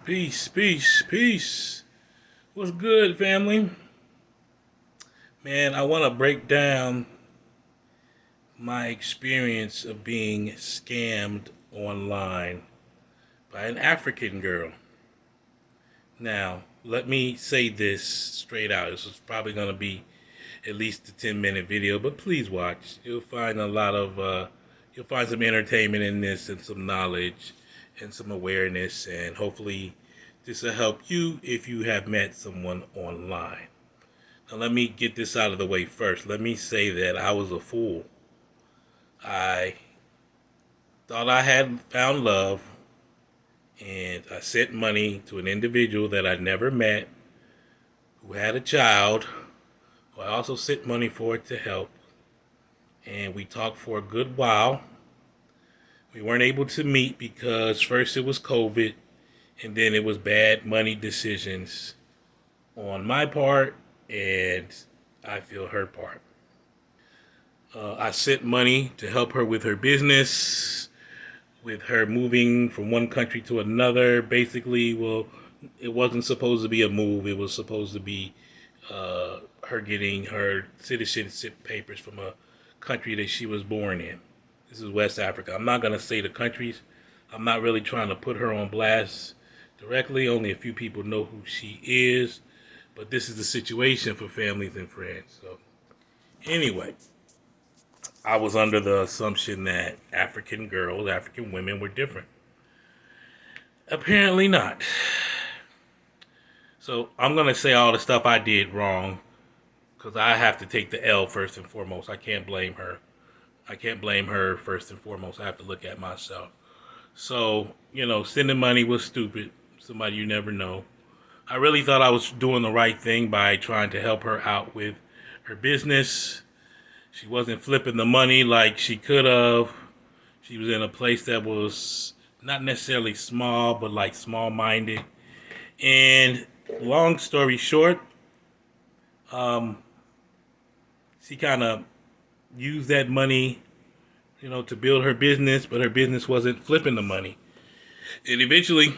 Peace, peace, peace. What's good, family? Man, I want to break down my experience of being scammed online by an African girl. Now, let me say this straight out. This is probably going to be at least a 10-minute video, but please watch. You'll find some entertainment in this and some knowledge and some awareness, and hopefully this will help you if you have met someone online. Now, let me get this out of the way first. Let me say that I was a fool. I thought I had found love, and I sent money to an individual that I never met who had a child, who I also sent money for to help. And we talked for a good while. We weren't able to meet because first it was COVID, and then it was bad money decisions on my part, and I feel her part. I sent money to help her with her business, with her moving from one country to another. Basically, well, it wasn't supposed to be a move. It was supposed to be her getting her citizenship papers from a country that she was born in. This is West Africa. I'm not going to say the countries. I'm not really trying to put her on blast directly. Only a few people know who she is. But this is the situation for families and friends. So, anyway, I was under the assumption that African girls, African women were different. Apparently not. So I'm going to say all the stuff I did wrong because I have to take the L first and foremost. I can't blame her. I can't blame her first and foremost. I have to look at myself. So, sending money was stupid. Somebody you never know. I really thought I was doing the right thing by trying to help her out with her business. She wasn't flipping the money like she could have. She was in a place that was not necessarily small, but like small minded. And long story short, um, she kind of used that money, to build her business, but her business wasn't flipping the money. And eventually,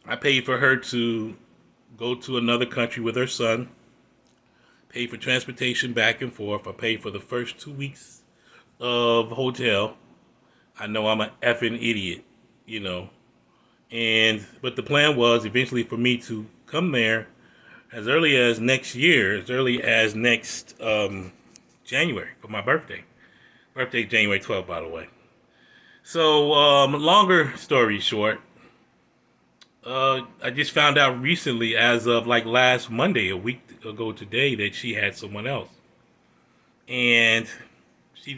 I paid for her to go to another country with her son, paid for transportation back and forth. I paid for the first 2 weeks of hotel. I know I'm an effing idiot, you know. But the plan was eventually for me to come there as early as next year, as early as next January for my birthday. Birthday January 12th, by the way. So, longer story short, I just found out recently, as of like last Monday, a week ago today, that she had someone else, and she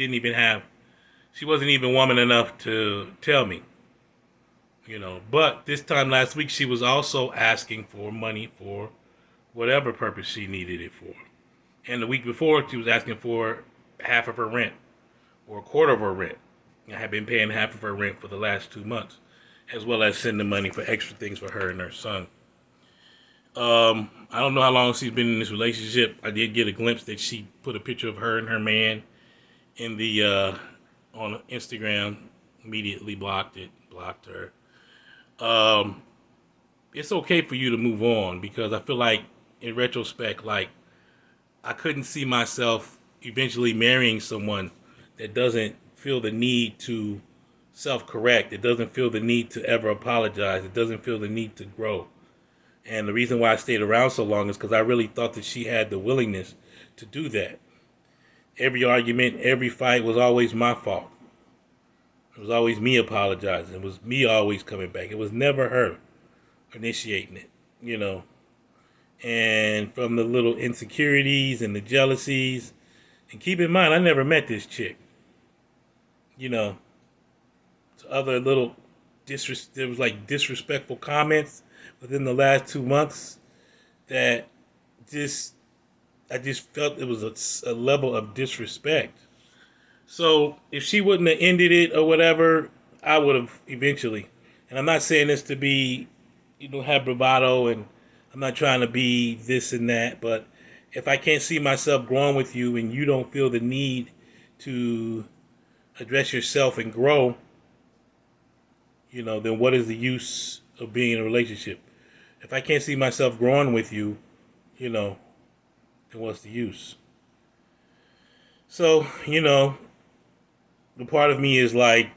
wasn't even woman enough to tell me, But this time last week, she was also asking for money for whatever purpose she needed it for. And the week before, she was asking for half of her rent or a quarter of her rent. I had been paying half of her rent for the last 2 months, as well as sending money for extra things for her and her son. I don't know how long she's been in this relationship. I did get a glimpse that she put a picture of her and her man in the on Instagram. Immediately blocked her. Um, it's okay for you to move on because I feel like, in retrospect, like I couldn't see myself eventually marrying someone that doesn't feel the need to self-correct. It doesn't feel the need to ever apologize. It doesn't feel the need to grow. And the reason why I stayed around so long is because I really thought that she had the willingness to do that. Every argument, every fight was always my fault. It was always me apologizing. It was me always coming back. It was never her initiating it. And from the little insecurities and the jealousies, and keep in mind, I never met this chick. You know, to other little there was like disrespectful comments within the last 2 months that just I just felt it was a level of disrespect. So if she wouldn't have ended it or whatever, I would have eventually. And I'm not saying this to be, have bravado, and I'm not trying to be this and that, but if I can't see myself growing with you and you don't feel the need to address yourself and grow, then what is the use of being in a relationship. If I can't see myself growing with you, you know, then what's the use? So, the part of me is like,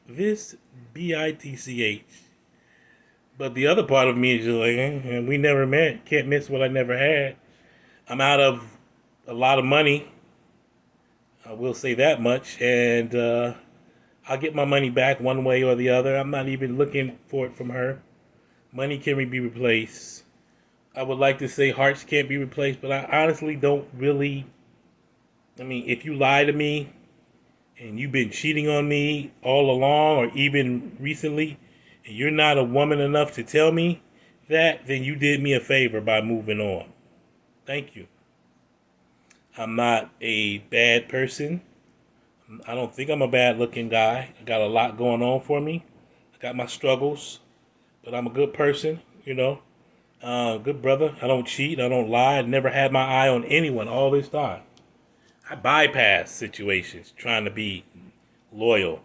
this bitch. But the other part of me is just like, we never met. Can't miss what I never had. I'm out of a lot of money. I will say that much. And I'll get my money back one way or the other. I'm not even looking for it from her. Money can be replaced. I would like to say hearts can't be replaced, but I honestly don't really. I mean, if you lie to me and you've been cheating on me all along or even recently, and you're not a woman enough to tell me that, then you did me a favor by moving on. Thank you. I'm not a bad person. I don't think I'm a bad looking guy. I got a lot going on for me. I got my struggles, but I'm a good person, good brother. I don't cheat. I don't lie. I never had my eye on anyone all this time. I bypass situations trying to be loyal,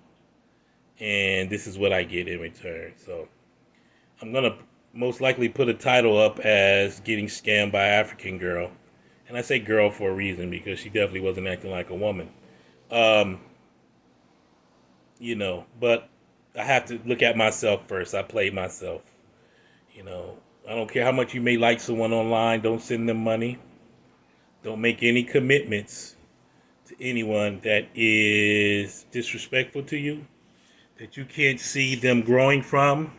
and this is what I get in return. So I'm gonna most likely put a title up as getting scammed by African girl, and I say girl for a reason because she definitely wasn't acting like a woman. Um, but I have to look at myself first. I play myself. You know, I don't care how much you may like someone online. Don't send them money. Don't make any commitments to anyone that is disrespectful to you, that you can't see them growing from,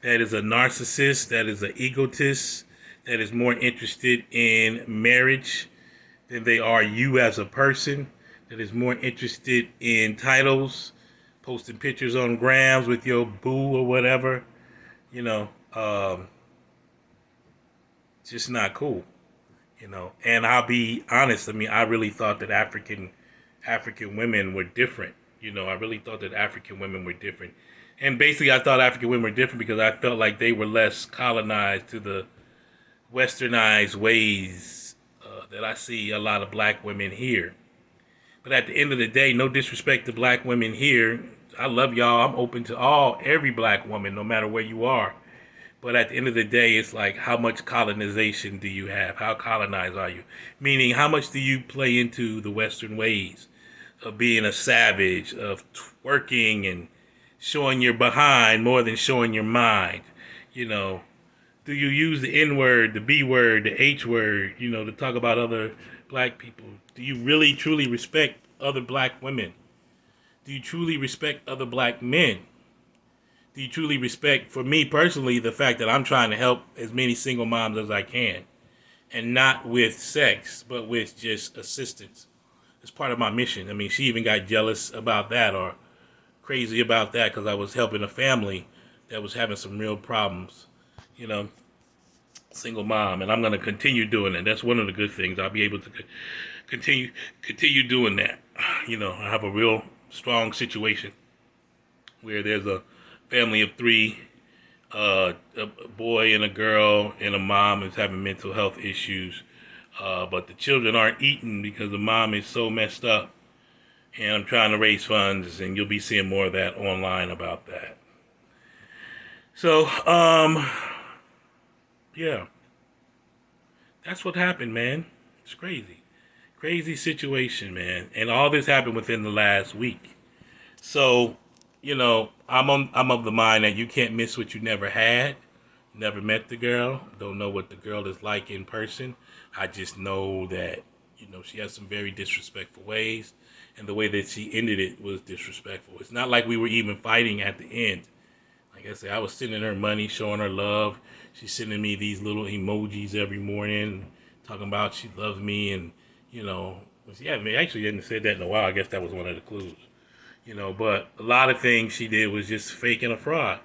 that is a narcissist, that is an egotist, that is more interested in marriage than they are you as a person, that is more interested in titles, posting pictures on grams with your boo or whatever, you know, just not cool. And I'll be honest. I mean, I really thought that African women were different. I really thought that African women were different. And basically, I thought African women were different because I felt like they were less colonized to the westernized ways that I see a lot of black women here. But at the end of the day, no disrespect to black women here. I love y'all. I'm open to every black woman, no matter where you are. But at the end of the day, it's like, how much colonization do you have? How colonized are you? Meaning, how much do you play into the Western ways of being a savage, of twerking and showing your behind more than showing your mind? You know, do you use the N word, the B word, the H word, to talk about other black people? Do you really, truly respect other black women? Do you truly respect other black men? Do you truly respect, for me personally, the fact that I'm trying to help as many single moms as I can? And not with sex, but with just assistance. It's part of my mission. I mean, she even got jealous about that or crazy about that because I was helping a family that was having some real problems. You know, single mom, and I'm going to continue doing it. That's one of the good things. I'll be able to continue doing that. I have a real strong situation where there's a family of three, a boy and a girl, and a mom is having mental health issues. But the children aren't eating because the mom is so messed up. And I'm trying to raise funds, and you'll be seeing more of that online about that. So, yeah, that's what happened, man. It's crazy. Crazy situation, man. And all this happened within the last week. So, I'm of the mind that you can't miss what you never had. Never met the girl. Don't know what the girl is like in person. I just know that, she has some very disrespectful ways. And the way that she ended it was disrespectful. It's not like we were even fighting at the end. Like I said, I was sending her money, showing her love. She's sending me these little emojis every morning, talking about she loves me. And, she actually hadn't said that in a while. I guess that was one of the clues. But a lot of things she did was just fake and a fraud.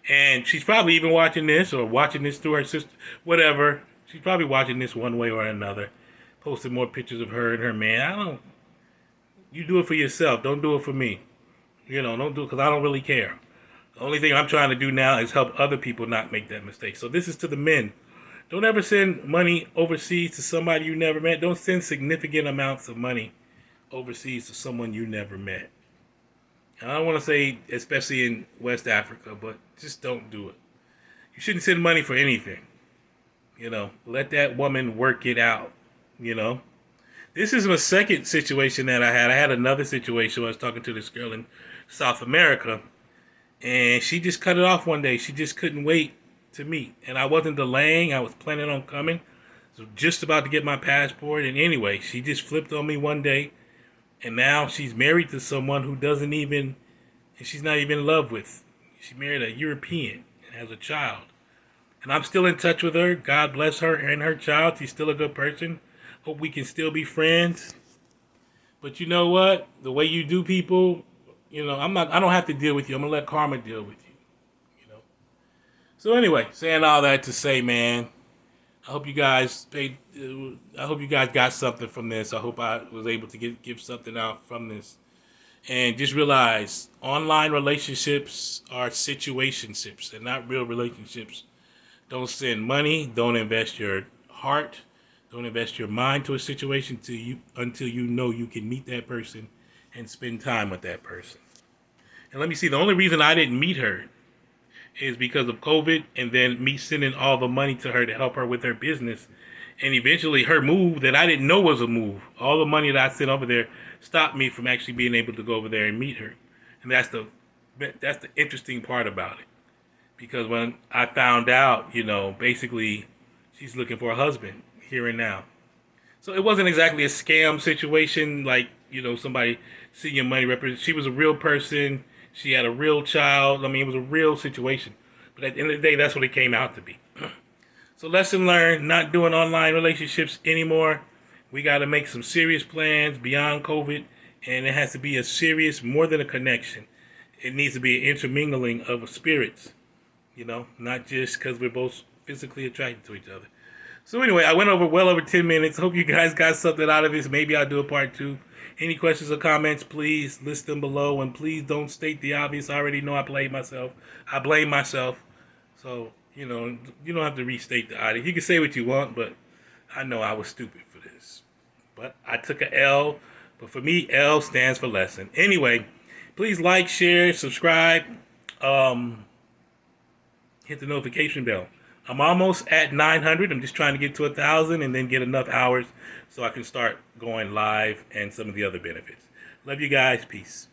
And she's probably even watching this or watching this through her sister, whatever. She's probably watching this one way or another. Posting more pictures of her and her man. You do it for yourself. Don't do it for me. Don't do it because I don't really care. The only thing I'm trying to do now is help other people not make that mistake. So this is to the men. Don't ever send money overseas to somebody you never met. Don't send significant amounts of money overseas to someone you never met. And I don't want to say especially in West Africa, but just don't do it. You shouldn't send money for anything. Let that woman work it out. You know. This is my second situation that I had. I had another situation where I was talking to this girl in South America, and she just cut it off one day. She just couldn't wait to meet, and I wasn't delaying. I was planning on coming. So just about to get my passport, and anyway, she just flipped on me one day, and now she's married to someone who doesn't even, and she's not even in love with. She married a European and has a child. And I'm still in touch with her. God bless her and her child. She's still a good person. Hope we can still be friends. But you know what? The way you do people, I don't have to deal with you. I'm gonna let karma deal with you. You know. So anyway, saying all that to say, man, I hope you guys got something from this. I hope I was able to give something out from this. And just realize online relationships are situationships and not real relationships. Don't send money. Don't invest your heart. Don't invest your mind to a situation until you know you can meet that person and spend time with that person. And let me see. The only reason I didn't meet her is because of COVID, and then me sending all the money to her to help her with her business. And eventually her move that I didn't know was a move, all the money that I sent over there stopped me from actually being able to go over there and meet her. And that's the interesting part about it. Because when I found out, basically she's looking for a husband here and now. So it wasn't exactly a scam situation like, somebody seeing your money represent. She was a real person. She had a real child. I mean, it was a real situation. But at the end of the day, that's what it came out to be. So lesson learned, not doing online relationships anymore. We got to make some serious plans beyond COVID. And it has to be a serious, more than a connection. It needs to be an intermingling of spirits. Not just because we're both physically attracted to each other. So anyway, I went over well over 10 minutes. Hope you guys got something out of this. Maybe I'll do a part 2. Any questions or comments, please list them below. And please don't state the obvious. I already know I blame myself. So, you don't have to restate the obvious. You can say what you want, but I know I was stupid for this. But I took a L. But for me, L stands for lesson. Anyway, please like, share, subscribe. Hit the notification bell. I'm almost at 900. I'm just trying to get to 1,000 and then get enough hours so I can start going live and some of the other benefits. Love you guys. Peace.